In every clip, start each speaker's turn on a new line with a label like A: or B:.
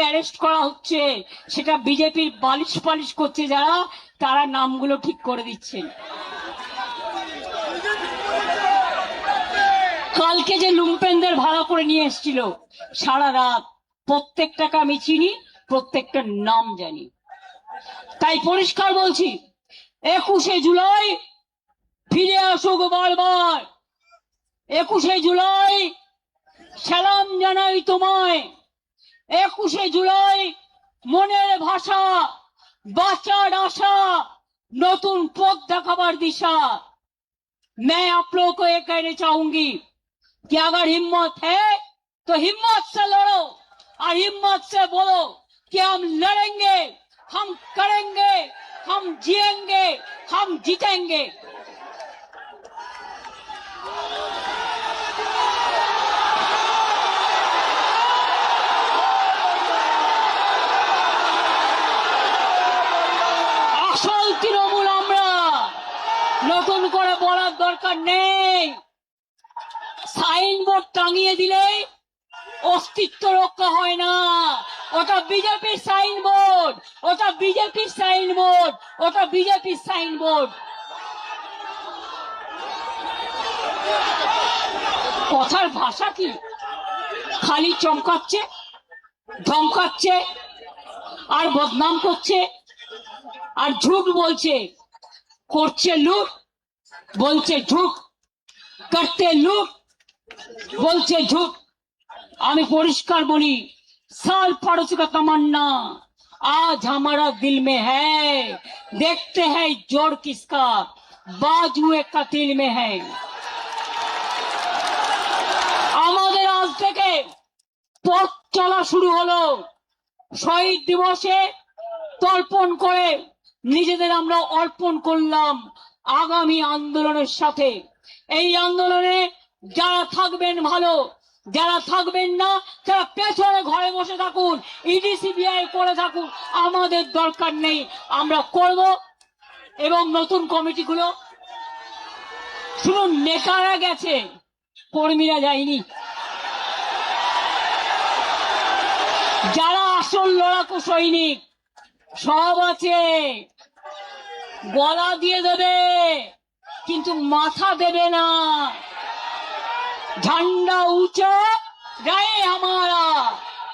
A: Arrest করা হচ্ছে, সেটা বিজেপির বালিশ পালিশ করছে যারা, তারা নামগুলো ঠিক করে দিচ্ছেন। কালকে যে লুম্পেনদের ভাড়া করে নিয়ে এসেছিল সারা রাত, প্রত্যেকটাকে আমি চিনি, প্রত্যেকটার নাম জানি। তাই পরিষ্কার বলছি, 21শে জুলাই ফিরে আসুক বারবার। 21শে জুলাই সালাম জানাই তোমায়। 21শে জুলাই মনের ভাষা, বাঁচার আশা, নতুন পথ দেখাবার दिशा। मैं आप लोगों को ये कहना चाहूंगी कि अगर हिम्मत है तो हिम्मत से लड़ो और हिम्मत से बोलो कि हम लड़ेंगे, हम करेंगे, हम जिएंगे, हम जीतेंगे। আসল তৃণমূল আমরা, নতুন করে বলার দরকার নেই। সাইনবোর্ড টাঙিয়ে দিলে অস্তিত্ব রক্ষা হয় না। ওটা বিজেপির সাইনবোর্ড, ওটা বিজেপির সাইনবোর্ড, ওটা বিজেপির সাইনবোর্ড। কথার ভাষা কি? খালি চমকাচ্ছে, ধমকাচ্ছে, আর বদনাম করছে, আর ঝুট বলছে। করছে লুট, বলছে ঝুট, করতে লুট, বলছে ঝুট। আমি পরিষ্কার বলি, साल पड़ोस का तमन्ना आज हमारा दिल में है, देखते हैं जोर किसका बाजुए कतिल में है। আমাদের আজ থেকে পথ চলা শুরু হলো। শহীদ দিবসে তর্পণ করে নিজেদের আমরা অর্পণ করলাম আগামী আন্দোলনের সাথে। এই আন্দোলনে যারা থাকবেন ভালো, যারা থাকবেন না তারা পেছনে ঘরে বসে থাকুন, ইডি সিবিআই করে থাকুন, আমাদের দরকার নেই। আমরা করব। এবং নতুন কমিটিগুলো, শুনুন, নেতারা গেছে, কর্মীরা যায়নি। যারা আসল লড়াকু সৈনিক সব আছে। গলা দিয়ে দেবে কিন্তু মাথা দেবে না। झंडा ऊंचा रहे हमारा,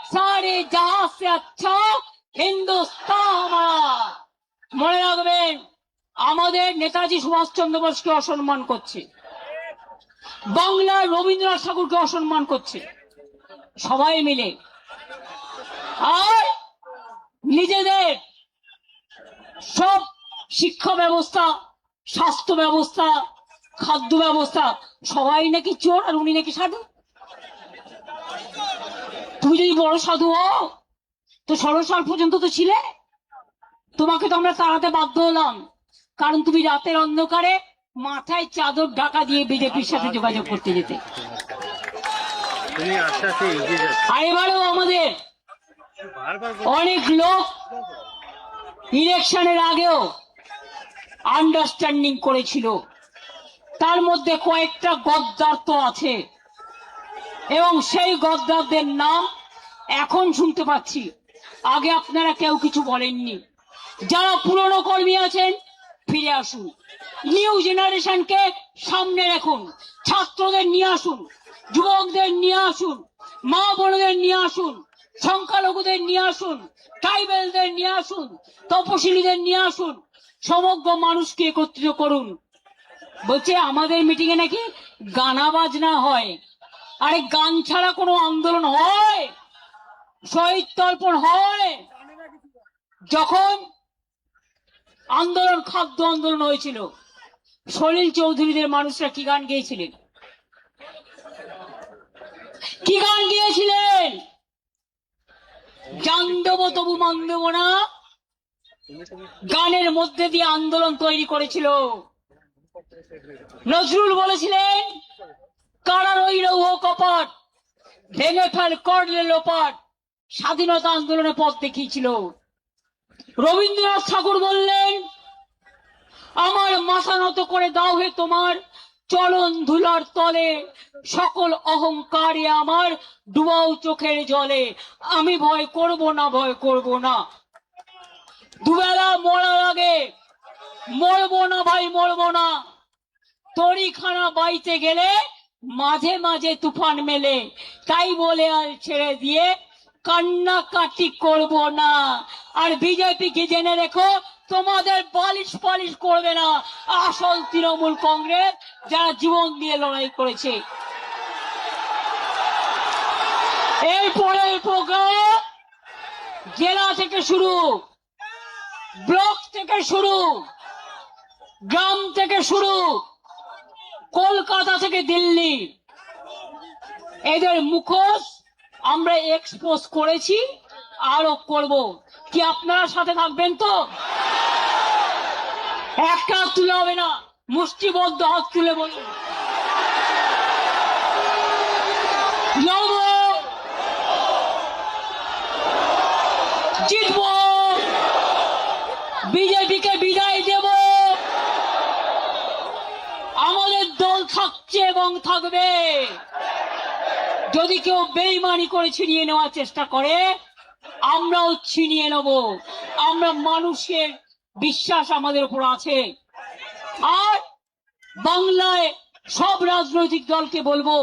A: सारे जहां से अच्छा हिंदुस्तान हमारा। মনে রাখবেন, আমাদের নেতাজি সুভাষচন্দ্র বোসকে অসম্মান করছে, বাংলার রবীন্দ্রনাথ ঠাকুরকে অসম্মান করছে সবাই মিলে। আর নিজেদের সব শিক্ষা ব্যবস্থা, স্বাস্থ্য ব্যবস্থা, খাদ্য ব্যবস্থা, সবাই নাকি চোর আর উনি নাকি সাধু। তুমি যদি বড় সাধু হও তো 16 সাল পর্যন্ত তো ছিলে। তোমাকে তো আমরা তাড়াতে বাধ্য হলাম, কারণ তুমি রাতের অন্ধকারে মাথায় চাদর ঢাকা দিয়ে বিজেপির সাথে যোগাযোগ করতে যেতে। আর এবারেও আমাদের অনেক লোক ইলেকশনের আগেও আন্ডারস্ট্যান্ডিং করেছিল, তার মধ্যে কয়েকটা গদ্দার তো আছে, এবং সেই গদ্দারদের নাম এখন শুনতে পাচ্ছি। আগে আপনারা কেউ কিছু বলেননি। যারা পুরনো কর্মী আছেন ফিরে আসুন, নিউ জেনারেশনকে সামনে রাখুন, ছাত্রদের নিয়ে আসুন, যুবকদের নিয়ে আসুন, মা বোনদের নিয়ে আসুন, সংখ্যালঘুদের নিয়ে আসুন, ট্রাইবেলদের নিয়ে আসুন, তপশিলীদের নিয়ে আসুন, সমগ্র মানুষকে একত্রিত করুন। বলছে আমাদের মিটিং এ নাকি গানা বাজনা হয়। আরে গান ছাড়া কোনো আন্দোলন হয়? শহীদ তর্পণ হয়? যখন আন্দোলন, খাদ্য আন্দোলন হয়েছিল, সলিল চৌধুরীদের মানুষরা কি গান গেয়েছিলেন? কি গান গিয়েছিলেন? জান দেব তবু মান দেব না, গানের মধ্যে দিয়ে আন্দোলন তৈরি করেছিল। নজরুল বলেছিলেন, কারা রইল ও কপাট, ভেঙে ফেল করলে লোপাট, স্বাধীনতা আন্দোলনে পথ দেখিয়েছিল। রবীন্দ্রনাথ ঠাকুর বললেন, আমার মাথা নত করে দাও হে তোমার চরণ ধুলার তলে সকল অহংকারে আমার ডুবাও চোখের জলে। আমি ভয় করব না, ভয় করব না। দুবেলা মরার আগে মরবো না ভাই, মরবো না। তরিখানা বাইতে গেলে মাঝে মাঝে তুফান মেলে, তাই বলে আর ছেড়ে দিয়ে কান্নাকাটি করব না। আর বিজেপি কে জেনে রেখো, তোমাদের বালিশ পালিশ করবে না আসল তৃণমূল কংগ্রেস, যারা জীবন দিয়ে লড়াই করেছে। এরপরের প্রোগ্রাম জেলা থেকে শুরু, ব্লক থেকে শুরু, গ্রাম থেকে শুরু, কলকাতা থেকে দিল্লি, এদের মুখোশ আমরা এক্সপোজ করেছি, আরো করব। কি আপনারা সাথে থাকবেন তো? একটা হাত তুলে হবে না, মুষ্টিবদ্ধ হাত তুলে বলুন লড়বো, জিতবো, বিজেপিকে বিদায় দেব। আমাদের দল থাকছে এবং থাকবে। যদি কেউ বেইমানি করে ছিনিয়ে নেওয়ার চেষ্টা করে, আমরাও ছিনিয়ে নেব। আমরা মানুষের বিশ্বাস আমাদের উপর আছে। আর বাংলায় সব রাজনৈতিক দলকে বলবো,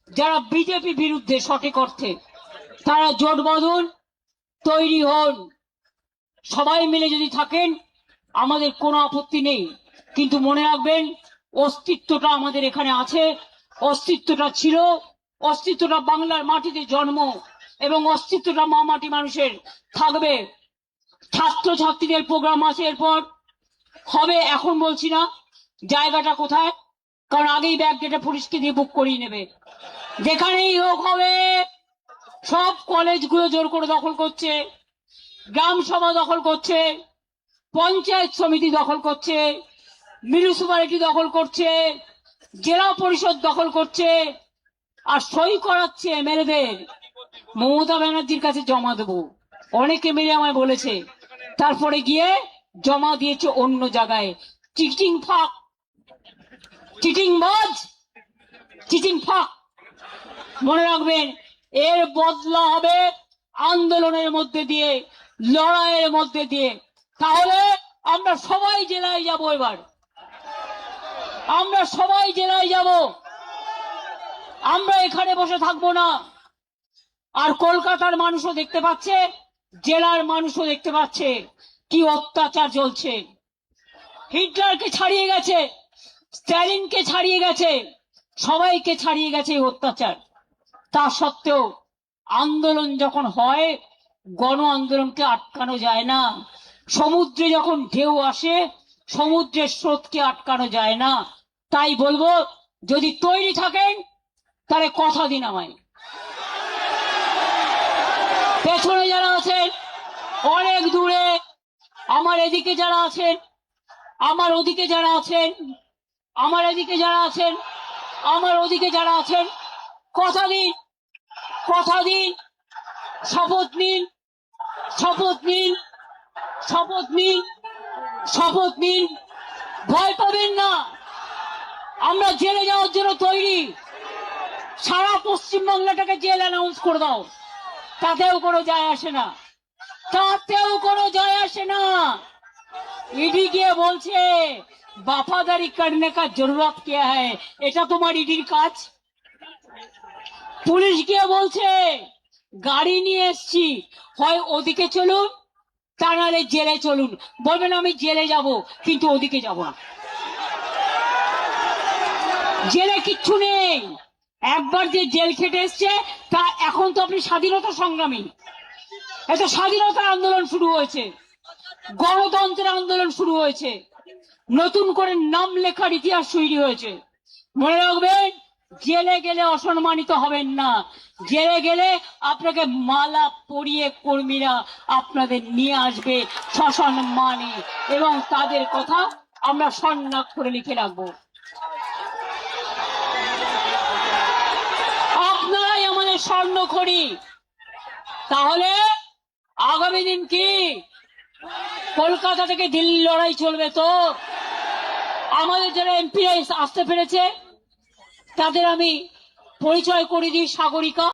A: যারা বিজেপি বিরুদ্ধে সঠিক অর্থে, তারা জোট বাঁধুন, তৈরি হন। সবাই মিলে যদি থাকেন আমাদের কোনো আপত্তি নেই, কিন্তু মনে রাখবেন অস্তিত্বটা আমাদের এখানে আছে, অস্তিত্বটা ছিল, অস্তিত্বটা বাংলার মাটিতে জন্ম, এবং অস্তিত্বটা মা মাটি মানুষের থাকবে। ছাত্র ছাত্রীদের প্রোগ্রাম আছে, এরপর হবে, এখন বলছি না জায়গাটা কোথায়, কারণ আগেই ব্যাগ ডেটা পুলিশকে দিয়ে বুক করিয়ে নেবে। যেখানেই হোক হবে। সব কলেজগুলো জোর করে দখল করছে, গ্রাম সভা দখল করছে, পঞ্চায়েত সমিতি দখল করছে, মিউনিসিপ্যালিটি দখল করছে, জেলা পরিষদ দখল করছে, আর সই করাচ্ছে এমএলএদের। মমতা ব্যানার্জির কাছে জমা দেবো, অনেকে মিলে আমায় বলেছে, তারপরে গিয়ে জমা দিয়েছে অন্য জায়গায়। চিটিং ফাঁক, চিটিং বাজ, চিটিং ফাঁক। মনে রাখবেন, এর বদলা হবে আন্দোলনের মধ্যে দিয়ে, লড়াইয়ের মধ্যে দিয়ে। তাহলে আমরা সবাই জেলায় যাব, এবার আমরা সবাই জেলায় যাব, আমরা এখানে বসে থাকবো না। আর কলকাতার মানুষও দেখতে পাচ্ছে, জেলার মানুষও দেখতে পাচ্ছে কি অত্যাচার চলছে। হিটলারকে ছাড়িয়ে গেছে, স্ট্যালিনকে ছাড়িয়ে গেছে, সবাইকে ছাড়িয়ে গেছে এই অত্যাচার। তা সত্ত্বেও আন্দোলন যখন হয়, গণ আন্দোলনকে আটকানো যায় না। সমুদ্রে যখন ঢেউ আসে, সমুদ্রের স্রোতকে আটকানো যায় না। তাই বলবো, যদি তৈরি থাকেন তাহলে কথা দিন আমায়। পেছনে যারা আছেন, অনেক দূরে, আমার এদিকে যারা আছেন, আমার ওদিকে যারা আছেন, আমার এদিকে যারা আছেন, আমার ওদিকে যারা আছেন, কথা দিন, কথা দিন, শপথ নিন, শপথ নিন, শপথ নিন, শপথ নিন। ভয় পাবেন না, আমরা জেলে যাওয়ার জন্য তৈরি। সারা পশ্চিমবাংলাটাকে জেল অ্যানাউন্স করে দাও, তাতেও কোনো যায় আসে না, তাতেও কোনো যায় আসে না। ইডি গিয়ে বলছে वफादारी करने का जरूरत क्या है, এটা তোমার ইডির কাজ। পুলিশ গিয়ে বলছে গাড়ি নিয়ে এসছি, হয় ওদিকে চলুন, তা নাহলে জেলে চলুন। বলবেন আমি জেলে যাব, কিন্তু ওদিকে যাব না। জেলে কিচ্ছু নেই, একবার যে জেল খেটে এসছে, তা এখন তো আপনি স্বাধীনতা সংগ্রামী। এত স্বাধীনতার আন্দোলন শুরু হয়েছে, গণতন্ত্রের আন্দোলন শুরু হয়েছে, নতুন করে নাম লেখার ইতিহাস তৈরি হয়েছে। মনে রাখবেন, জেলে গেলে অসম্মানিত হবেন না। জেলে গেলে আপনাকে মালা পরিয়ে কর্মীরা আপনাদের নিয়ে আসবে সসম্মানে, এবং তাদের কথা আমরা স্বর্ণাক্ষরে লিখে রাখবো। আপনারাই আমাদের স্বর্ণখড়ি। তাহলে আগামী দিন কি কলকাতা থেকে দিল্লি লড়াই চলবে তো? আমাদের যারা এমপি আসতে পেরেছে তাদের আমি পরিচয় করে দিই। সাগরিকা,